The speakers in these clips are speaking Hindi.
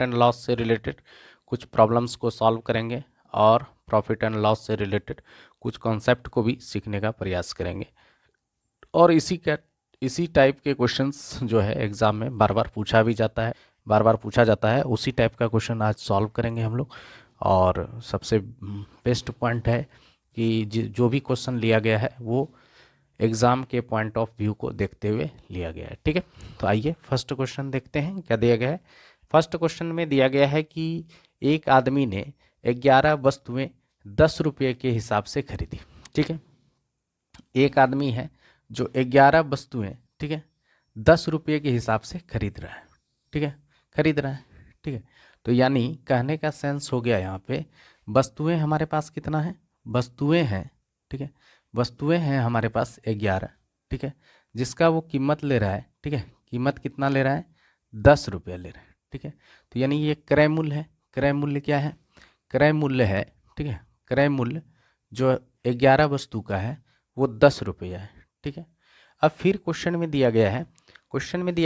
प्रॉफिट एंड लॉस से रिलेटेड कुछ प्रॉब्लम्स को सॉल्व करेंगे और प्रॉफिट एंड लॉस से रिलेटेड कुछ कॉन्सेप्ट को भी सीखने का प्रयास करेंगे। और इसी टाइप के क्वेश्चंस जो है एग्ज़ाम में बार बार पूछा जाता है, उसी टाइप का क्वेश्चन आज सॉल्व करेंगे हम लोग। और सबसे बेस्ट पॉइंट है कि जो भी क्वेश्चन लिया गया है वो एग्ज़ाम के पॉइंट ऑफ व्यू को देखते हुए लिया गया है। ठीक है, तो आइए फर्स्ट क्वेश्चन देखते हैं क्या दिया गया है। फर्स्ट क्वेश्चन में दिया गया है कि एक आदमी ने 11 वस्तुएं 10 रुपये के हिसाब से खरीदी। ठीक है, एक आदमी है जो 11 वस्तुएं, ठीक है, 10 रुपये के हिसाब से खरीद रहा है। ठीक है, ठीक है, तो यानी कहने का सेंस हो गया यहाँ पे वस्तुएं हमारे पास कितना है, वस्तुएं हैं, ठीक है, वस्तुएं हैं हमारे पास 11, ठीक है, जिसका वो कीमत ले रहा है, ठीक है, कीमत कितना ले रहा है, 10 रुपये ले रहा है। ठीक है, तो यानी ये क्रय मूल्य है। क्रय मूल्य क्या है, क्रय मूल्य है, ठीक है, क्रय मूल्य जो 11 वस्तु का है वो 10 रुपया है। ठीक है, अब फिर क्वेश्चन में दिया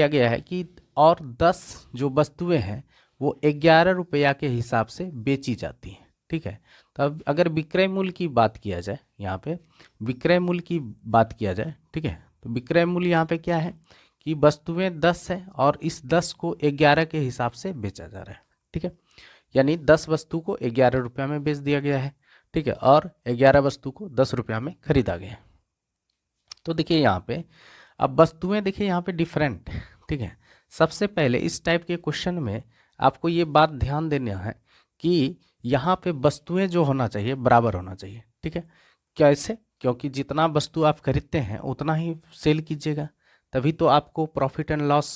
गया है कि और 10 जो वस्तुएं हैं वो 11 रुपया के हिसाब से बेची जाती हैं। ठीक है, तो अब अगर विक्रय मूल्य की बात किया जाए, यहाँ पे विक्रय मूल्य की बात किया जाए, ठीक है, तो विक्रय मूल्य यहाँ पे क्या है कि वस्तुएं 10 है और इस 10 को 11 के हिसाब से बेचा जा रहा है। ठीक है, यानी 10 वस्तु को 11 रुपया में बेच दिया गया है। ठीक है, और 11 वस्तु को 10 रुपया में खरीदा गया है। तो देखिए यहाँ पे अब वस्तुएं देखिए यहाँ पे डिफरेंट। ठीक है, सबसे पहले इस टाइप के क्वेश्चन में आपको ये बात ध्यान देना है कि यहाँ पे वस्तुएं जो होना चाहिए बराबर होना चाहिए। ठीक है, कैसे, क्योंकि जितना वस्तु आप खरीदते हैं उतना ही सेल कीजिएगा, तभी तो आपको प्रॉफिट एंड लॉस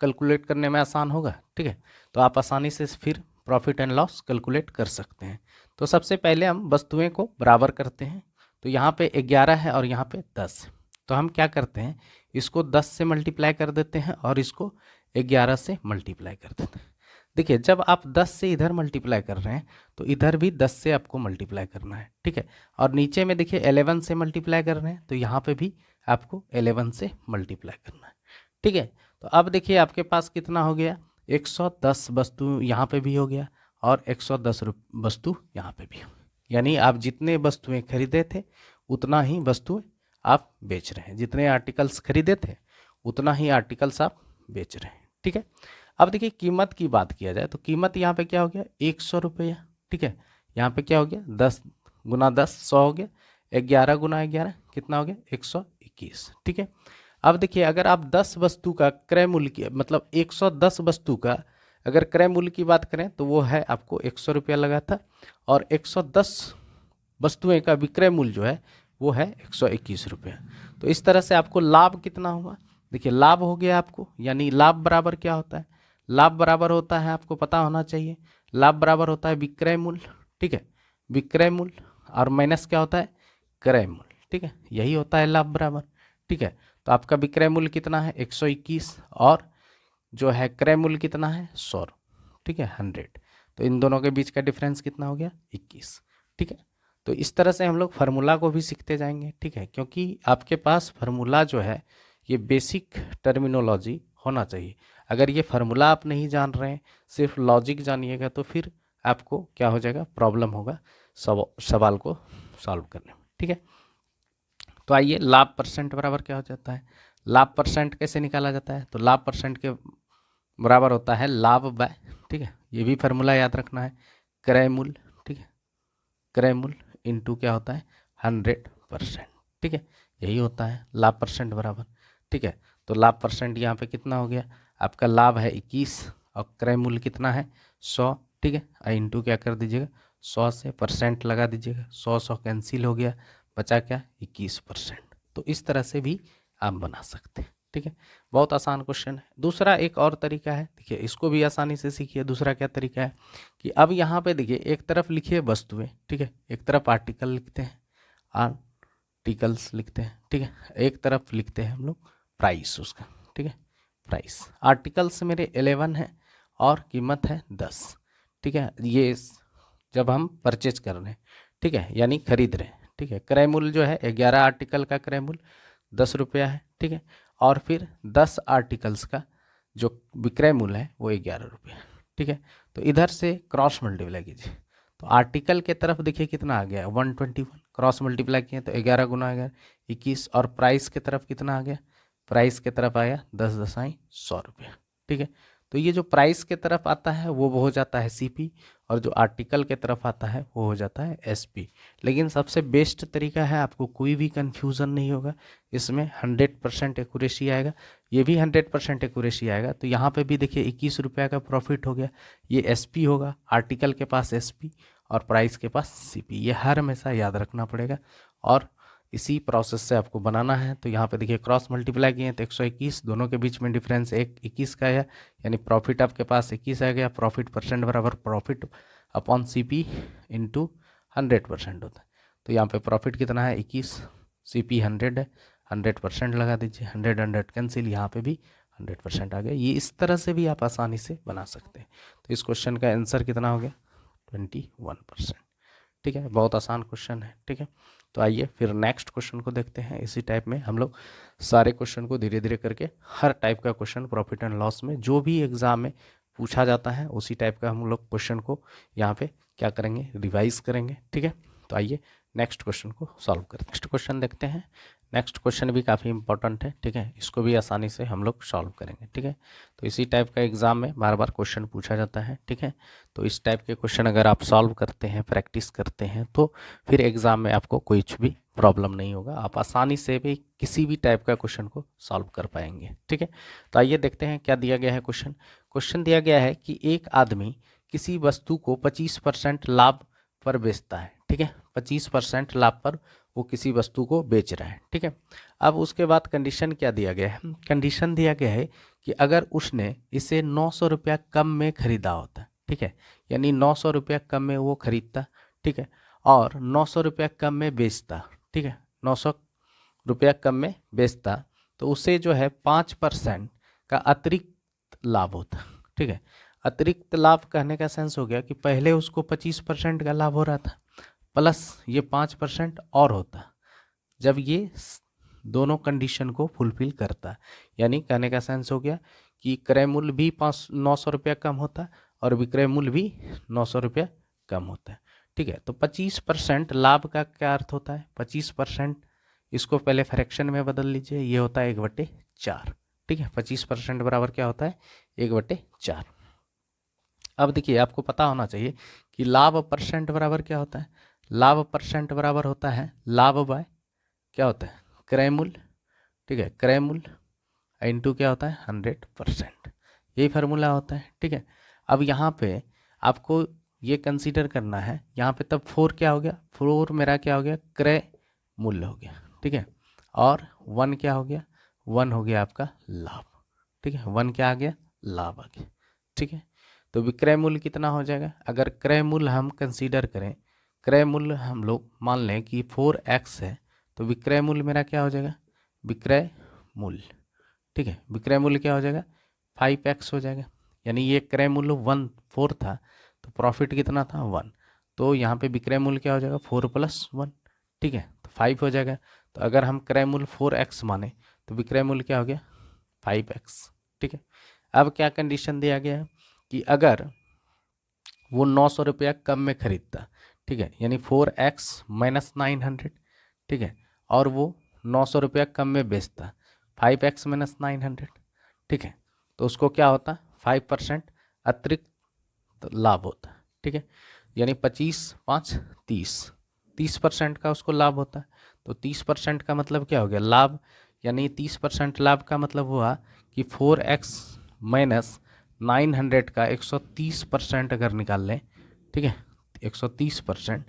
कैलकुलेट करने में आसान होगा। ठीक है, तो आप आसानी से फिर प्रॉफिट एंड लॉस कैलकुलेट कर सकते हैं। तो सबसे पहले हम वस्तुएं को बराबर करते हैं। तो यहाँ पे 11 है और यहाँ पे 10 है, तो हम क्या करते हैं, इसको 10 से मल्टीप्लाई कर देते हैं और इसको 11 से मल्टीप्लाई कर देते हैं। देखिए जब आप 10 से इधर मल्टीप्लाई कर रहे हैं तो इधर भी 10 से आपको मल्टीप्लाई करना है। ठीक है, और नीचे में देखिए 11 से मल्टीप्लाई कर रहे हैं तो यहाँ पे भी आपको 11 से मल्टीप्लाई करना है। ठीक है, तो अब देखिए आपके पास कितना हो गया, 110 वस्तु यहाँ पे भी हो गया और 110 वस्तु यहाँ पे भी हो गया। यानी आप जितने वस्तुएं खरीदे थे उतना ही वस्तुएं आप बेच रहे हैं, जितने आर्टिकल्स खरीदे थे उतना ही आर्टिकल्स आप बेच रहे हैं। ठीक है, अब देखिए कीमत की बात किया जाए तो कीमत यहाँ पे क्या हो गया, 100 रुपया। ठीक है, यहाँ पे क्या हो गया, 10 गुना 10 100 हो गया, 11 गुना 11 कितना हो गया, 121। ठीक है, अब देखिए अगर आप 10 वस्तु का क्रय मूल्य की मतलब 110 वस्तु का अगर क्रय मूल्य की बात करें तो वो है आपको 100 रुपया लगा था, और 110 वस्तुएं का विक्रय मूल्य जो है वो है 121 रुपया। तो इस तरह से आपको लाभ कितना हुआ, देखिए लाभ हो गया आपको, यानी लाभ बराबर क्या होता है, लाभ बराबर होता है, आपको पता होना चाहिए, लाभ बराबर होता है विक्रय मूल्य। ठीक है, विक्रय मूल्य और माइनस क्या होता है, क्रय मूल्य। ठीक है, यही होता है लाभ बराबर। ठीक है, तो आपका विक्रय मूल्य कितना है 121 और जो है क्रय मूल्य कितना है 100। ठीक है, 100, तो इन दोनों के बीच का डिफरेंस कितना हो गया 21। ठीक है, तो इस तरह से हम लोग फार्मूला को भी सीखते जाएंगे। ठीक है, क्योंकि आपके पास फार्मूला जो है ये बेसिक टर्मिनोलॉजी होना चाहिए। अगर ये फार्मूला आप नहीं जान रहे हैं, सिर्फ लॉजिक जानिएगा तो फिर आपको क्या हो जाएगा, प्रॉब्लम होगा सवाल को सॉल्व करने में। ठीक है, तो आइए लाभ परसेंट बराबर क्या हो जाता है, लाभ परसेंट कैसे निकाला जाता है, तो लाभ परसेंट के बराबर होता है लाभ बाय, ठीक है, ये भी फार्मूला याद रखना है, क्रय मूल्य। ठीक है, क्रय मूल्य इंटू क्या होता है 100%। ठीक है, यही होता है लाभ परसेंट बराबर। ठीक है, तो लाभ परसेंट यहाँ पे कितना हो गया, आपका लाभ है 21 और क्रय मूल्य कितना है 100। ठीक है, इंटू क्या कर दीजिएगा 100 से परसेंट लगा दीजिएगा, 100 कैंसिल हो गया, बचा क्या 21%। तो इस तरह से भी आप बना सकते हैं। ठीक है, बहुत आसान क्वेश्चन है। दूसरा एक और तरीका है, देखिए इसको भी आसानी से सीखिए। दूसरा क्या तरीका है कि अब यहाँ पे देखिए एक तरफ लिखिए वस्तुएं, ठीक है, एक तरफ आर्टिकल लिखते हैं, आर्टिकल्स लिखते हैं। ठीक है, एक तरफ लिखते हैं हम लोग प्राइस उसका। ठीक है, प्राइस, आर्टिकल्स मेरे 11 है और कीमत है 10। ठीक है, ये जब हम परचेज कर रहे हैं, ठीक है, यानी खरीद रहे हैं। ठीक है, क्रय मूल्य जो है 11 आर्टिकल का क्रय मूल्य 10 रुपया है। ठीक है, और फिर 10 आर्टिकल्स का जो विक्रय मूल्य है वो 11 रुपया। ठीक है। तो इधर से क्रॉस मल्टीप्लाई कीजिए, तो आर्टिकल के तरफ देखिए कितना आ गया 121, क्रॉस मल्टीप्लाई किए तो 11 गुना 11 21, और प्राइस के तरफ कितना आ गया, प्राइस के तरफ आया 10 दसाई 100 रुपये। ठीक है। तो ये जो प्राइस के तरफ आता है वो हो जाता है सीपी, और जो आर्टिकल के तरफ आता है वो हो जाता है एसपी। लेकिन सबसे बेस्ट तरीका है, आपको कोई भी कन्फ्यूज़न नहीं होगा, इसमें 100% एक्यूरेसी आएगा, ये भी 100% एक्यूरेसी आएगा। तो यहाँ पे भी देखिए 21 रुपये का प्रॉफिट हो गया, ये एसपी होगा, आर्टिकल के पास एसपी और प्राइस के पास सीपी, ये हर हमेशा याद रखना पड़ेगा और इसी प्रोसेस से आपको बनाना है। तो यहाँ पे देखिए क्रॉस मल्टीप्लाई किए तो 121, दोनों के बीच में डिफरेंस 21 का है, यानी प्रॉफिट आपके पास 21 आ गया। प्रॉफिट परसेंट बराबर प्रॉफिट अपॉन सीपी इंटू 100% होता है। तो यहाँ पे प्रॉफिट कितना है 21, सीपी 100 है, 100% लगा दीजिए, 100 100 कैंसिल, यहाँ पे भी 100% आ गया। ये इस तरह से भी आप आसानी से बना सकते हैं। तो इस क्वेश्चन का आंसर कितना हो गया 21%। ठीक है, बहुत आसान क्वेश्चन है। ठीक है, तो आइए फिर नेक्स्ट क्वेश्चन को देखते हैं। इसी टाइप में हम लोग सारे क्वेश्चन को धीरे धीरे करके, हर टाइप का क्वेश्चन प्रॉफिट एंड लॉस में जो भी एग्जाम में पूछा जाता है उसी टाइप का हम लोग क्वेश्चन को यहाँ पे क्या करेंगे, रिवाइज करेंगे। ठीक है, तो आइए नेक्स्ट क्वेश्चन को सॉल्व करते हैं। नेक्स्ट क्वेश्चन देखते हैं। नेक्स्ट क्वेश्चन भी काफ़ी इंपॉर्टेंट है। ठीक है, इसको भी आसानी से हम लोग सॉल्व करेंगे। ठीक है, तो इसी टाइप का एग्जाम में बार बार क्वेश्चन पूछा जाता है। ठीक है, तो इस टाइप के क्वेश्चन अगर आप सॉल्व करते हैं, प्रैक्टिस करते हैं, तो फिर एग्जाम में आपको कुछ भी प्रॉब्लम नहीं होगा, आप आसानी से भी किसी भी टाइप का क्वेश्चन को सॉल्व कर पाएंगे। ठीक है, तो आइए देखते हैं क्या दिया गया है क्वेश्चन। क्वेश्चन दिया गया है कि एक आदमी किसी वस्तु को 25% लाभ पर बेचता है। ठीक है, 25% लाभ पर वो किसी वस्तु को बेच रहा है। ठीक है, अब उसके बाद कंडीशन क्या दिया गया है, कंडीशन दिया गया है कि अगर उसने इसे 900 रुपया कम में खरीदा होता, ठीक है, यानी 900 रुपया कम में वो खरीदता, ठीक है, और 900 रुपया कम में बेचता, ठीक है, 900 रुपया कम में बेचता, तो उसे जो है 5% का अतिरिक्त लाभ होता। ठीक है, अतिरिक्त लाभ कहने का सेंस हो गया कि पहले उसको 25% का लाभ हो रहा था, प्लस ये 5% और होता जब ये दोनों कंडीशन को फुलफिल करता। यानी कहने का सेंस हो गया कि क्रय मूल्य भी 900 रुपया कम होता और विक्रय मूल्य भी 900 रुपया कम होता है। ठीक है, तो 25% लाभ का क्या अर्थ होता है, 25%, इसको पहले फ्रैक्शन में बदल लीजिए, ये होता है 1/4। ठीक है, 25% बराबर क्या होता है 1/4। अब देखिए आपको पता होना चाहिए कि लाभ परसेंट बराबर क्या होता है, लाभ परसेंट बराबर होता है लाभ बाय क्या होता है क्रय मूल्य। ठीक है, क्रय मूल्य इंटू क्या होता है 100%, यही फार्मूला होता है। ठीक है, अब यहाँ पे आपको ये कंसीडर करना है, यहाँ पे तब 4 क्या हो गया, 4 मेरा क्या हो गया क्रय मूल्य हो गया। ठीक है, और 1 क्या हो गया, 1 हो गया आपका लाभ। ठीक है, 1 क्या आ गया, लाभ आ गया। ठीक है, तो विक्रय मूल्य कितना हो जाएगा, अगर क्रय मूल्य हम कंसीडर करें, क्रय मूल्य हम लोग मान लें कि 4x है, तो विक्रय मूल्य मेरा क्या हो जाएगा, विक्रय मूल्य, ठीक है, विक्रय मूल्य क्या हो जाएगा 5x हो जाएगा। यानी ये क्रय मूल्य 4 था, तो प्रॉफिट कितना था 1, तो यहाँ पे विक्रय मूल्य क्या हो जाएगा 4 + 1, ठीक है, तो 5 हो जाएगा। तो अगर हम क्रय मूल्य 4x माने तो विक्रय मूल्य क्या हो गया 5x। ठीक है, अब क्या कंडीशन दिया गया है कि अगर वो 900 रुपया कम में खरीदता, ठीक है, यानी 4x - 900, ठीक है, और वो 900 रुपया कम में बेचता 5x - 900, ठीक है, तो उसको क्या होता 5% अतिरिक्त लाभ होता है। ठीक है, यानी 25 5 30% का उसको लाभ होता है। तो 30% का मतलब क्या हो गया लाभ, यानी 30% लाभ का मतलब हुआ कि 4x - 900 का 130% अगर निकाल लें, ठीक है, 130%,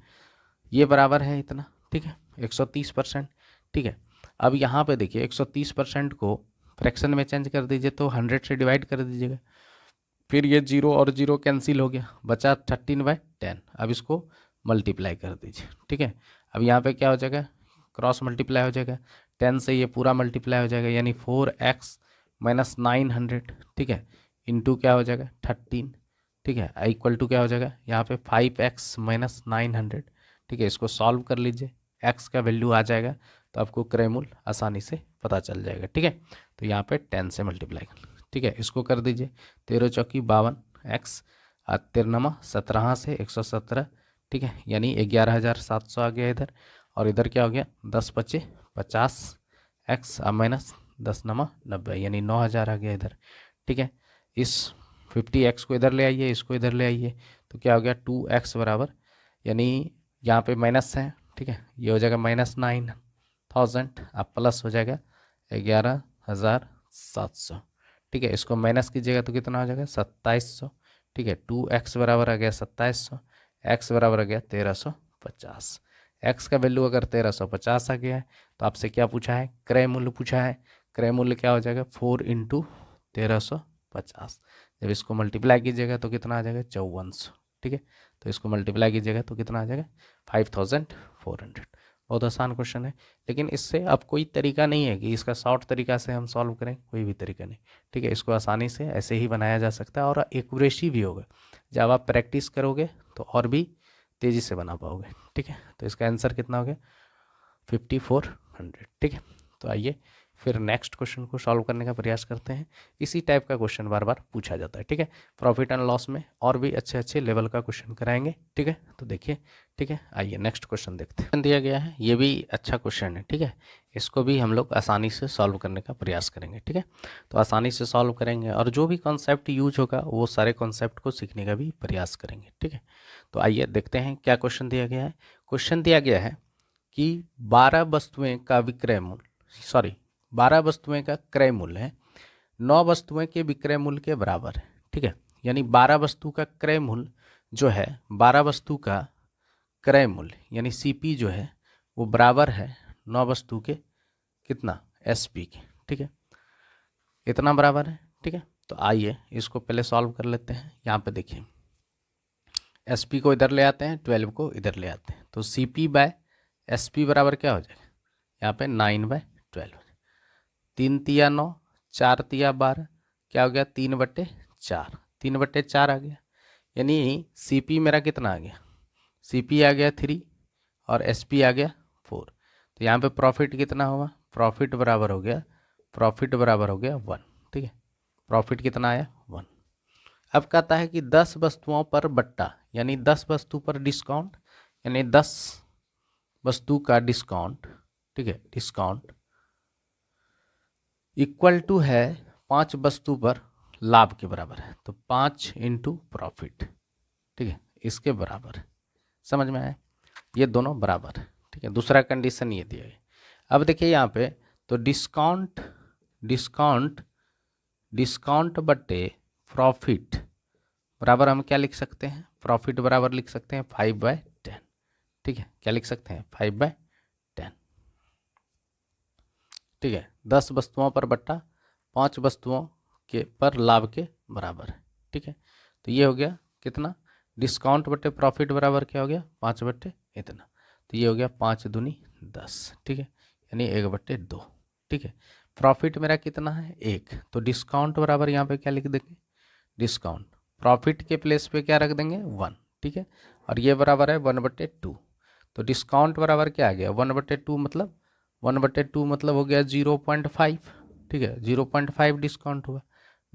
ये बराबर है इतना। ठीक है, 130%। ठीक है, अब यहाँ पे देखिए 130% को फ्रैक्शन में चेंज कर दीजिए, तो 100 से डिवाइड कर दीजिएगा, फिर ये 0 और 0 कैंसिल हो गया, बचा 13/10। अब इसको मल्टीप्लाई कर दीजिए। ठीक है, अब यहाँ पे क्या हो जाएगा क्रॉस मल्टीप्लाई हो जाएगा, 10 से ये पूरा मल्टीप्लाई हो जाएगा, यानी 4x - 900, ठीक है, इंटू क्या हो जाएगा 13, ठीक है, इक्वल टू क्या हो जाएगा यहाँ पे 5x - 900। ठीक है, इसको सॉल्व कर लीजिए, x का वैल्यू आ जाएगा, तो आपको क्रय मूल्य आसानी से पता चल जाएगा। ठीक है, तो यहाँ पे 10 से मल्टीप्लाई कर, ठीक है, इसको कर दीजिए 13 × 52 x 13 17 से 117, ठीक है, यानी 11,700 आ गया इधर। और इधर क्या हो गया, 10 बचे 50 एक्स माइनस 10 नमा 90, यानी 9,000 आ गया इधर, ठीक है। इस 50x को इधर ले आइए, इसको इधर ले आइए, तो क्या हो गया 2x बराबर, यानी यहाँ पे माइनस है, ठीक है, ये हो जाएगा -9,000, अब प्लस हो जाएगा 11,700, ठीक है। इसको माइनस कीजिएगा तो कितना हो जाएगा 2700, ठीक है। 2x बराबर आ गया 2700, x बराबर आ गया 1350। x का वैल्यू अगर 1350 आ गया है तो आपसे क्या पूछा है, क्रय मूल्य पूछा है। क्रय मूल्य क्या हो जाएगा 4 × 1350। जब इसको मल्टीप्लाई कीजिएगा तो कितना आ जाएगा 5400, ठीक है। तो इसको मल्टीप्लाई कीजिएगा तो कितना आ जाएगा 5400। बहुत आसान क्वेश्चन है, लेकिन इससे अब कोई तरीका नहीं है कि इसका शॉर्ट तरीका से हम सॉल्व करें, कोई भी तरीका नहीं, ठीक है। इसको आसानी से ऐसे ही बनाया जा सकता है और एक्यूरेसी भी होगा। जब आप प्रैक्टिस करोगे तो और भी तेज़ी से बना पाओगे, ठीक है। तो इसका आंसर कितना हो गया 5400, ठीक है। तो आइए फिर नेक्स्ट क्वेश्चन को सॉल्व करने का प्रयास करते हैं। इसी टाइप का क्वेश्चन बार बार पूछा जाता है, ठीक है। प्रॉफिट एंड लॉस में और भी अच्छे अच्छे लेवल का क्वेश्चन कराएंगे, ठीक है। तो देखिए, ठीक है, आइए नेक्स्ट क्वेश्चन देखते हैं। दिया गया है, ये भी अच्छा क्वेश्चन है, ठीक है। इसको भी हम लोग आसानी से सॉल्व करने का प्रयास करेंगे, ठीक है। तो आसानी से सॉल्व करेंगे और जो भी कॉन्सेप्ट यूज होगा वो सारे कॉन्सेप्ट को सीखने का भी प्रयास करेंगे, ठीक है। तो आइए देखते हैं क्या क्वेश्चन दिया गया है। क्वेश्चन दिया गया है कि 12 वस्तुएं का विक्रय मूल्य 12 वस्तुएं का क्रय मूल्य है 9 वस्तुएं के विक्रय मूल्य के बराबर है, ठीक है। यानी 12 वस्तु का क्रय मूल्य जो है, 12 वस्तु का क्रय मूल्य यानी सीपी जो है वो बराबर है 9 वस्तु के कितना एसपी के, ठीक है। इतना बराबर है, ठीक है। तो आइए इसको पहले सॉल्व कर लेते हैं। यहाँ पे देखिए, एसपी को इधर ले आते हैं, 12 को इधर ले आते हैं, तो सीपी बाय एसपी बराबर क्या हो जाएगा, यहाँ पे 9/12, 3 तिया 9, 4 तिया 12, क्या हो गया 3/4, 3/4 आ गया। यानी सीपी मेरा कितना आ गया, सीपी आ गया 3 और एसपी आ गया 4। तो यहाँ पे प्रॉफिट कितना होगा, प्रॉफिट बराबर हो गया 1, ठीक है। प्रॉफिट कितना आया 1। अब कहता है कि 10 वस्तुओं पर बट्टा, यानी 10 वस्तु पर डिस्काउंट, यानी 10 वस्तु का डिस्काउंट, ठीक है, डिस्काउंट इक्वल टू है 5 वस्तु पर लाभ के बराबर है। तो 5 × प्रॉफिट, ठीक है, इसके बराबर है। समझ में आया, ये दोनों बराबर है, ठीक है। दूसरा कंडीशन ये दिया है। अब देखिए यहाँ पे, तो डिस्काउंट डिस्काउंट डिस्काउंट बटे प्रॉफिट बराबर हम क्या लिख सकते हैं, प्रॉफिट बराबर लिख सकते हैं 5/10, ठीक है। क्या लिख सकते हैं 5/10, ठीक है। 10 वस्तुओं पर बट्टा 5 वस्तुओं के पर लाभ के बराबर है, ठीक है। तो ये हो गया कितना, डिस्काउंट बटे प्रॉफिट बराबर क्या हो गया 5 बटे इतना, तो ये हो गया 5 दूनी 10, ठीक है, यानी 1/2, ठीक है। प्रॉफिट मेरा कितना है 1, तो डिस्काउंट बराबर यहाँ पे क्या लिख देंगे, डिस्काउंट प्रॉफिट के प्लेस पे क्या रख देंगे 1, ठीक है। और ये बराबर है 1/2, तो डिस्काउंट बराबर क्या आ गया 1/2, मतलब 1/2 मतलब हो गया 0.5, ठीक है, 0.5 डिस्काउंट हुआ।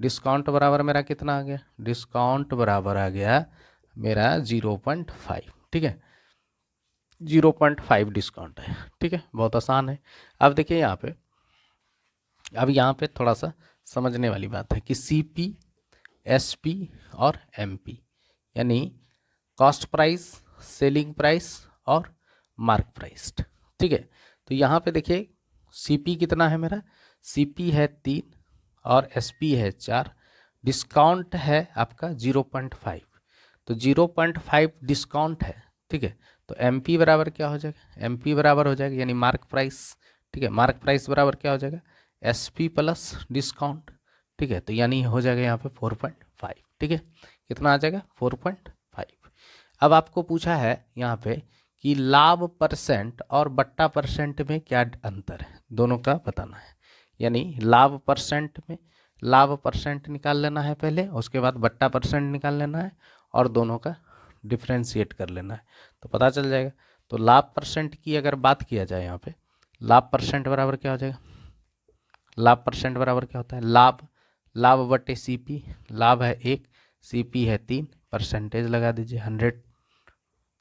डिस्काउंट बराबर मेरा कितना आ गया, डिस्काउंट बराबर आ गया मेरा 0.5, ठीक है, 0.5 डिस्काउंट है, ठीक है। बहुत आसान है। अब देखिए यहाँ पे, अब यहाँ पे थोड़ा सा समझने वाली बात है कि सीपी, एसपी और एमपी, यानी कॉस्ट प्राइस, सेलिंग प्राइस और मार्क प्राइस, ठीक है। तो यहाँ पे देखिए सीपी कितना है मेरा, सीपी है 3 और एसपी है 4, डिस्काउंट है आपका 0.5, तो 0.5 डिस्काउंट है, ठीक है। तो एमपी बराबर क्या हो जाएगा, एमपी बराबर हो जाएगा यानी मार्क प्राइस, ठीक है। मार्क प्राइस बराबर क्या हो जाएगा एसपी प्लस डिस्काउंट, ठीक है। तो यानी हो जाएगा यहाँ पे 4.5, ठीक है। कितना आ जाएगा 4.5। अब आपको पूछा है यहाँ पे कि लाभ परसेंट और बट्टा परसेंट में क्या अंतर है, दोनों का बताना है। यानी लाभ परसेंट में, लाभ परसेंट निकाल लेना है पहले, उसके बाद बट्टा परसेंट निकाल लेना है और दोनों का डिफ्रेंशिएट कर लेना है, तो पता चल जाएगा। तो लाभ परसेंट की अगर बात किया जाए यहाँ पे, लाभ परसेंट बराबर क्या हो जाएगा, लाभ परसेंट बराबर क्या होता है, लाभ बटे सीपी, लाभ है 1, सीपी है 3, परसेंटेज लगा दीजिए, 100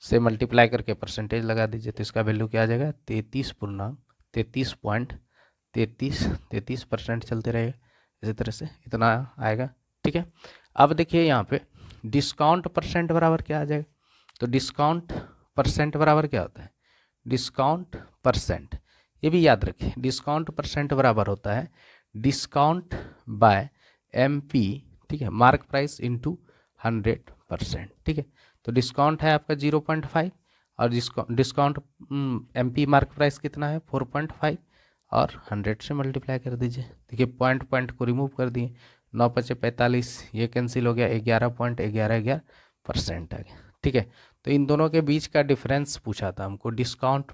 से मल्टीप्लाई करके परसेंटेज लगा दीजिए, तो इसका वैल्यू क्या आ जाएगा 33.33% चलते रहेगा, इसी तरह से इतना आएगा। ठीक है, अब देखिए यहाँ पे डिस्काउंट परसेंट बराबर क्या आ जाएगा, तो डिस्काउंट परसेंट बराबर क्या होता है, डिस्काउंट परसेंट, ये भी याद रखिए, डिस्काउंट परसेंट बराबर होता है डिस्काउंट बाय MP, ठीक है, मार्क प्राइस इंटू 100%। ठीक है, तो डिस्काउंट है आपका 0.5 और डिस्काउंट MP मार्क प्राइस कितना है 4.5 और 100 से मल्टीप्लाई कर दीजिए। देखिए पॉइंट को रिमूव कर दिए, 9 पचे 45, ये कैंसिल हो गया, 11.11% आ गया। ठीक है, तो इन दोनों के बीच का डिफरेंस पूछा था हमको, डिस्काउंट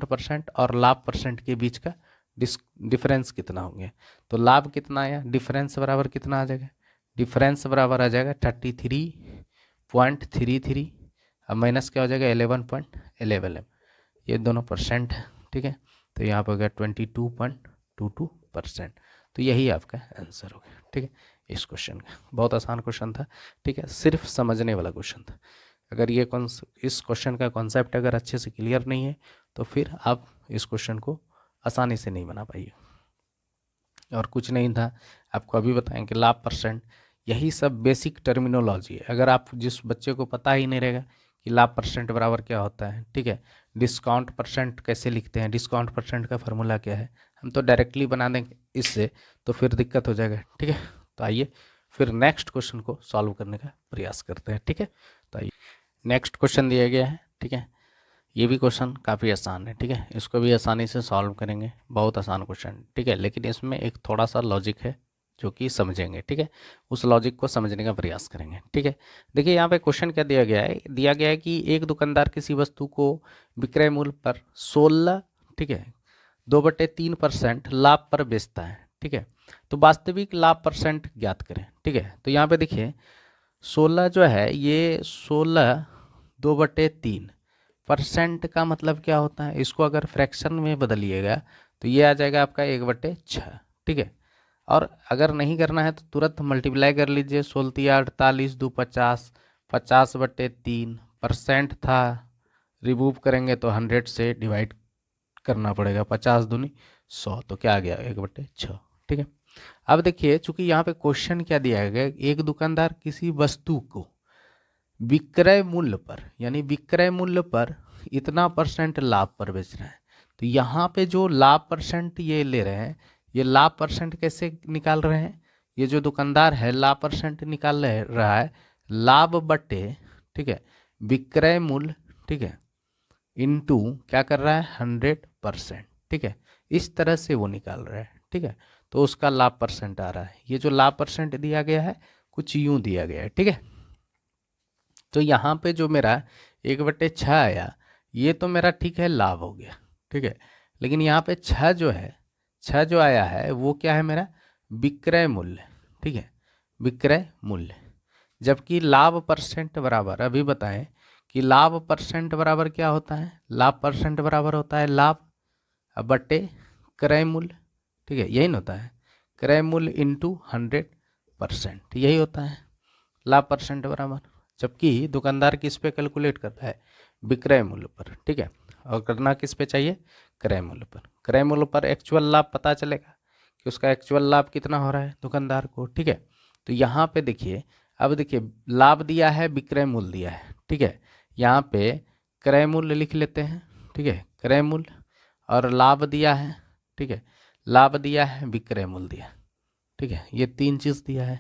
परसेंट और लाभ परसेंट के बीच का डिफरेंस कितना होंगे, तो लाभ कितना आया, डिफरेंस बराबर कितना आ जाएगा, डिफरेंस बराबर आ जाएगा 33.33 अब माइनस क्या हो जाएगा 11.11, ये दोनों परसेंट है। ठीक है, तो यहाँ पर हो गया 22.22%, तो यही आपका आंसर हो गया। ठीक है, इस क्वेश्चन का बहुत आसान क्वेश्चन था। ठीक है, सिर्फ समझने वाला क्वेश्चन था। अगर ये इस क्वेश्चन का कॉन्सेप्ट अगर अच्छे से क्लियर नहीं है तो फिर आप इस क्वेश्चन को आसानी से नहीं बना पाइए। और कुछ नहीं था, आपको अभी बताएंगे लाभ परसेंट, यही सब बेसिक टर्मिनोलॉजी है। अगर आप जिस बच्चे को पता ही नहीं रहेगा कि लाभ परसेंट बराबर क्या होता है, ठीक है, डिस्काउंट परसेंट कैसे लिखते हैं, डिस्काउंट परसेंट का फॉर्मूला क्या है, हम तो डायरेक्टली बना देंगे इससे, तो फिर दिक्कत हो जाएगा। ठीक है, तो आइए फिर नेक्स्ट क्वेश्चन को सॉल्व करने का प्रयास करते हैं। ठीक है, तो आइए नेक्स्ट क्वेश्चन दिया गया है। ठीक है, ये भी क्वेश्चन काफ़ी आसान है। ठीक है, इसको भी आसानी से सॉल्व करेंगे, बहुत आसान क्वेश्चन। ठीक है, लेकिन इसमें एक थोड़ा सा लॉजिक है जो कि समझेंगे। ठीक है, उस लॉजिक को समझने का प्रयास करेंगे। ठीक है, देखिए यहाँ पे क्वेश्चन क्या दिया गया है, दिया गया है कि एक दुकानदार किसी वस्तु को विक्रय मूल्य पर 16, ठीक है, 2/3% लाभ पर बेचता है। ठीक है, तो वास्तविक लाभ परसेंट ज्ञात करें। ठीक है, तो यहाँ पे देखिए 16 जो है, ये 16 2/3% का मतलब क्या होता है, इसको अगर फ्रैक्शन में बदलिएगा तो ये आ जाएगा आपका 1/6। ठीक है, और अगर नहीं करना है तो तुरंत मल्टीप्लाई कर लीजिए, 16 48 2 50, 50/3% था, रिमूव करेंगे तो 100 से डिवाइड करना पड़ेगा, 50 दूनी 100, तो क्या आ गया 1/6। ठीक है, अब देखिए चूंकि यहाँ पे क्वेश्चन क्या दिया गया, एक दुकानदार किसी वस्तु को विक्रय मूल्य पर, यानी विक्रय मूल्य पर इतना परसेंट लाभ पर बेच रहा है, तो यहाँ पे जो लाभ परसेंट ये ले रहे हैं, ये लाभ परसेंट कैसे निकाल रहे हैं, ये जो दुकानदार है लाभ परसेंट निकाल रहा है लाभ बटे, ठीक है, विक्रय मूल्य, ठीक है, इनटू क्या कर रहा है 100%। ठीक है, इस तरह से वो निकाल रहा है। ठीक है, तो उसका लाभ परसेंट आ रहा है, ये जो लाभ परसेंट दिया गया है कुछ यूं दिया गया है। ठीक है, तो यहाँ पे जो मेरा 1/6 आया, ये तो मेरा ठीक है लाभ हो गया। ठीक है, लेकिन यहाँ पे 6 जो है, 6 जो आया है वो क्या है मेरा विक्रय मूल्य। ठीक है, विक्रय मूल्य, जबकि लाभ परसेंट बराबर, अभी बताएं कि लाभ परसेंट बराबर क्या होता है, लाभ परसेंट बराबर होता है लाभ बटे क्रय मूल्य। ठीक है, यही ना होता है, क्रय मूल्य इंटू 100%, यही होता है लाभ परसेंट बराबर। जबकि दुकानदार किस पे कैलकुलेट करता है, विक्रय मूल्य पर। ठीक है, और करना किस पे चाहिए, क्रय मूल्य पर। क्रय मूल्य पर एक्चुअल लाभ पता चलेगा कि उसका एक्चुअल लाभ कितना हो रहा है दुकानदार को। ठीक है, तो यहाँ पे देखिए, अब देखिए लाभ दिया है, विक्रय मूल्य दिया है। ठीक है, यहाँ पे क्रय मूल्य लिख लेते हैं। ठीक है, क्रय मूल्य और लाभ दिया है। ठीक है, लाभ दिया है, विक्रय मूल्य दिया। ठीक है, ये 3 चीज़ दिया है।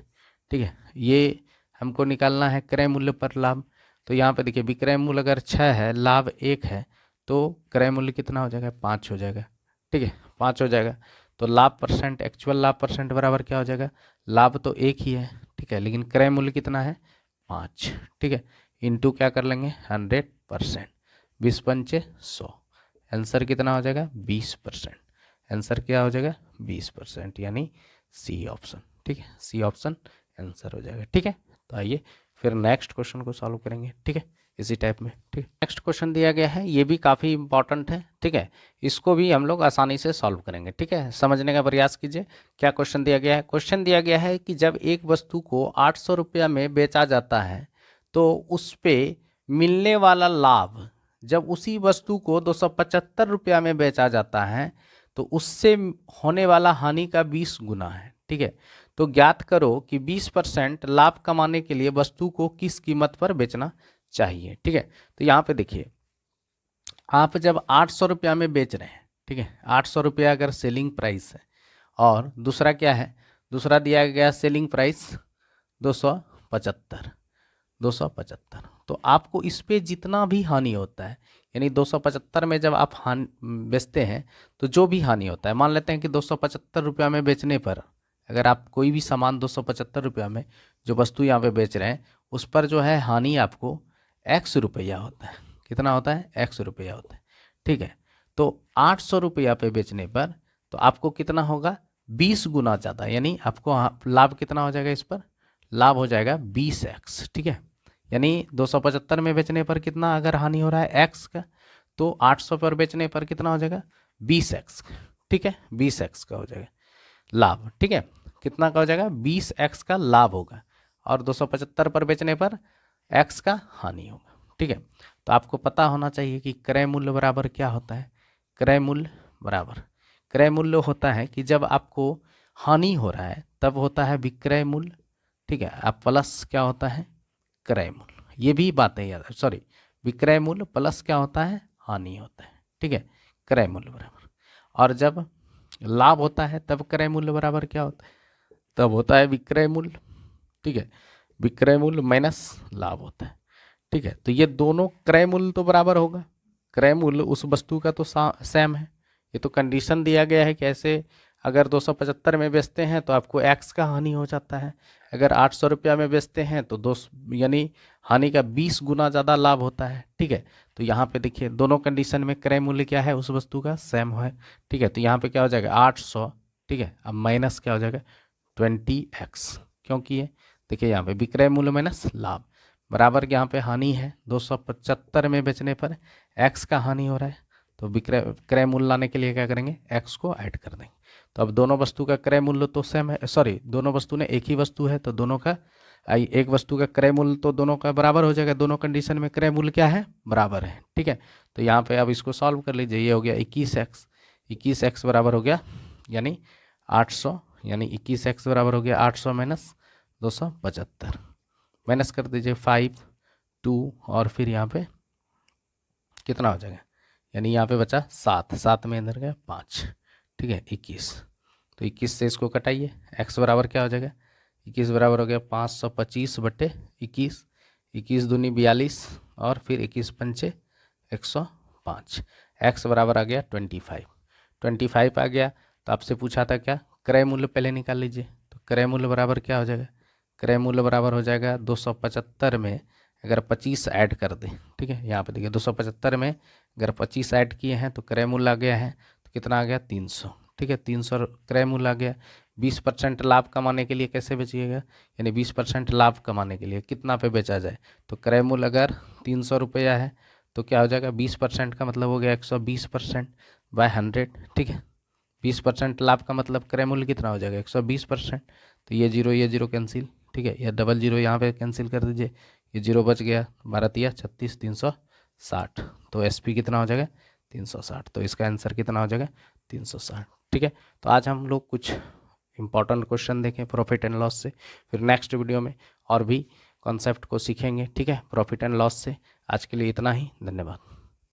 ठीक है, ये हमको निकालना है क्रय मूल्य पर लाभ। तो यहाँ पे देखिए विक्रय मूल्य अगर 6 है, लाभ 1 है, तो क्रय मूल्य कितना हो जाएगा 5 हो जाएगा। ठीक है, 5 हो जाएगा, तो लाभ परसेंट, एक्चुअल लाभ परसेंट बराबर क्या हो जाएगा, लाभ तो 1 ही है। ठीक है, लेकिन क्रय मूल्य कितना है 5। ठीक है, इंटू क्या कर लेंगे 100%, 20 पंचे 100, आंसर कितना हो जाएगा 20%। आंसर क्या हो जाएगा 20%, यानी सी ऑप्शन। ठीक है, सी ऑप्शन आंसर हो जाएगा। ठीक है, तो आइए फिर नेक्स्ट क्वेश्चन को सॉल्व करेंगे, ठीक है, इसी टाइप में, ठीक है। नेक्स्ट क्वेश्चन दिया गया है, ये भी काफ़ी इंपॉर्टेंट है, ठीक है, इसको भी हम लोग आसानी से सॉल्व करेंगे, ठीक है। समझने का प्रयास कीजिए। क्या क्वेश्चन दिया गया है? क्वेश्चन दिया गया है कि जब एक वस्तु को 800 रुपया में बेचा जाता है तो उस पर मिलने वाला लाभ जब उसी वस्तु को 275 रुपया में बेचा जाता है तो उससे होने वाला हानि का 20 गुना है, ठीक है। तो ज्ञात करो कि 20% लाभ कमाने के लिए वस्तु को किस कीमत पर बेचना चाहिए, ठीक है। तो यहाँ पे देखिए, आप जब 800 रुपया में बेच रहे हैं, ठीक है, 800 रुपया अगर सेलिंग प्राइस है और दूसरा क्या है, दूसरा दिया गया सेलिंग प्राइस 275, 275, तो आपको इस पे जितना भी हानि होता है, यानी 275 में जब आप बेचते हैं तो जो भी हानि होता है, मान लेते हैं कि 275 रुपया में बेचने पर अगर आप कोई भी सामान 275 रुपया में जो वस्तु यहाँ पे बेच रहे हैं उस पर जो है हानि आपको x रुपया होता है। कितना होता है? x रुपया होता है, ठीक है। तो 800 रुपया पे बेचने पर तो आपको कितना होगा? 20 गुना ज़्यादा, यानी आपको लाभ कितना हो जाएगा? इस पर लाभ हो जाएगा 20x, ठीक है। यानी 275 में बेचने पर कितना अगर हानि हो रहा है x का, तो 800 पर बेचने पर कितना हो जाएगा? 20x, ठीक है, 20x का हो जाएगा लाभ, ठीक है। कितना का हो जाएगा? 20x का लाभ होगा और 275 पर बेचने पर x का हानि होगा, ठीक है। तो आपको पता होना चाहिए कि क्रय मूल्य बराबर क्या होता है। क्रय मूल्य बराबर, क्रय मूल्य होता है कि जब आपको हानि हो रहा है तब होता है विक्रय मूल्य, ठीक है, अब प्लस क्या होता है? क्रय मूल्य। ये भी बातें याद, सॉरी, विक्रय मूल्य प्लस क्या होता है? हानि होता है, ठीक है, क्रय मूल्य बराबर। और जब लाभ होता है तब क्रय मूल्य बराबर क्या होता है? तब होता है विक्रय मूल्य, ठीक है, विक्रय मूल्य माइनस लाभ होता है, ठीक है। तो ये दोनों क्रय मूल्य तो बराबर होगा, क्रय मूल्य उस वस्तु का तो सेम है। ये तो कंडीशन दिया गया है कि ऐसे अगर 275 में बेचते हैं तो आपको x का हानि हो जाता है, अगर 800 रुपया में बेचते हैं तो यानी हानि का 20 गुना ज़्यादा लाभ होता है, ठीक है। तो यहाँ पे देखिए दोनों कंडीशन में क्रय मूल्य क्या है? उस वस्तु का सेम है, ठीक है। तो यहाँ पे क्या हो जाएगा? 800, ठीक है, अब माइनस क्या हो जाएगा? 20x, क्योंकि ये देखिए यहाँ पे विक्रय मूल्य माइनस लाभ बराबर यहाँ पे हानि है, 275 में बेचने पर x का हानि हो रहा है, तो विक्रय क्रय मूल्य लाने के लिए क्या करेंगे? x को ऐड कर देंगे। तो अब दोनों वस्तु का क्रय मूल्य तो सेम है, सॉरी, दोनों वस्तु ने एक ही वस्तु है तो दोनों का एक वस्तु का क्रय मूल्य तो दोनों का बराबर हो जाएगा, दोनों कंडीशन में क्रय मूल्य क्या है? बराबर है, ठीक है। तो यहाँ पे अब इसको सॉल्व कर लीजिए, ये हो गया 21x, 21x बराबर हो गया यानी 800, यानी 21x बराबर हो गया 800 माइनस 275, माइनस कर दीजिए 5 2 और फिर यहाँ पे कितना हो जाएगा? यानी यहाँ पे बचा 7, 7 में अंदर गया 5, ठीक है, 21। तो 21 से इसको कटाइए, x बराबर क्या हो जाएगा? 21 बराबर हो गया 525 बटे 21, 21 दूनी 42 और फिर 21 पंचे 105, x बराबर आ गया 25, 25 आ गया। तो आपसे पूछा था क्या? क्रय मूल्य पहले निकाल लीजिए। तो क्रय मूल्य बराबर क्या हो जाएगा? क्रय मूल्य बराबर हो जाएगा 275 में अगर 25 ऐड कर दें, ठीक है, यहाँ पे देखिए 275 में अगर 25 ऐड किए हैं तो क्रय मूल्य आ गया है, तो कितना आ गया? 300, ठीक है, 300 क्रय मूल्य आ गया। 20% लाभ कमाने के लिए कैसे बेचिएगा? यानी 20% लाभ कमाने के लिए कितना पे बेचा जाए? तो क्रय मूल्य अगर 300 रुपया है तो क्या हो जाएगा? 20% का मतलब हो गया 120% बाय 100, ठीक है। 20% लाभ का मतलब क्रय मूल्य कितना हो जाएगा? 120%। तो ये जीरो कैंसिल, ठीक है, या डबल जीरो यहाँ पे कैंसिल कर दीजिए, ये जीरो बच गया, 12 36 360, तो एसपी कितना हो जाएगा? 360। तो इसका आंसर कितना हो जाएगा? 360, ठीक है। तो आज हम लोग कुछ इंपॉर्टेंट क्वेश्चन देखें प्रॉफिट एंड लॉस से, फिर नेक्स्ट वीडियो में और भी कॉन्सेप्ट को सीखेंगे, ठीक है, प्रॉफिट एंड लॉस से। आज के लिए इतना ही, धन्यवाद।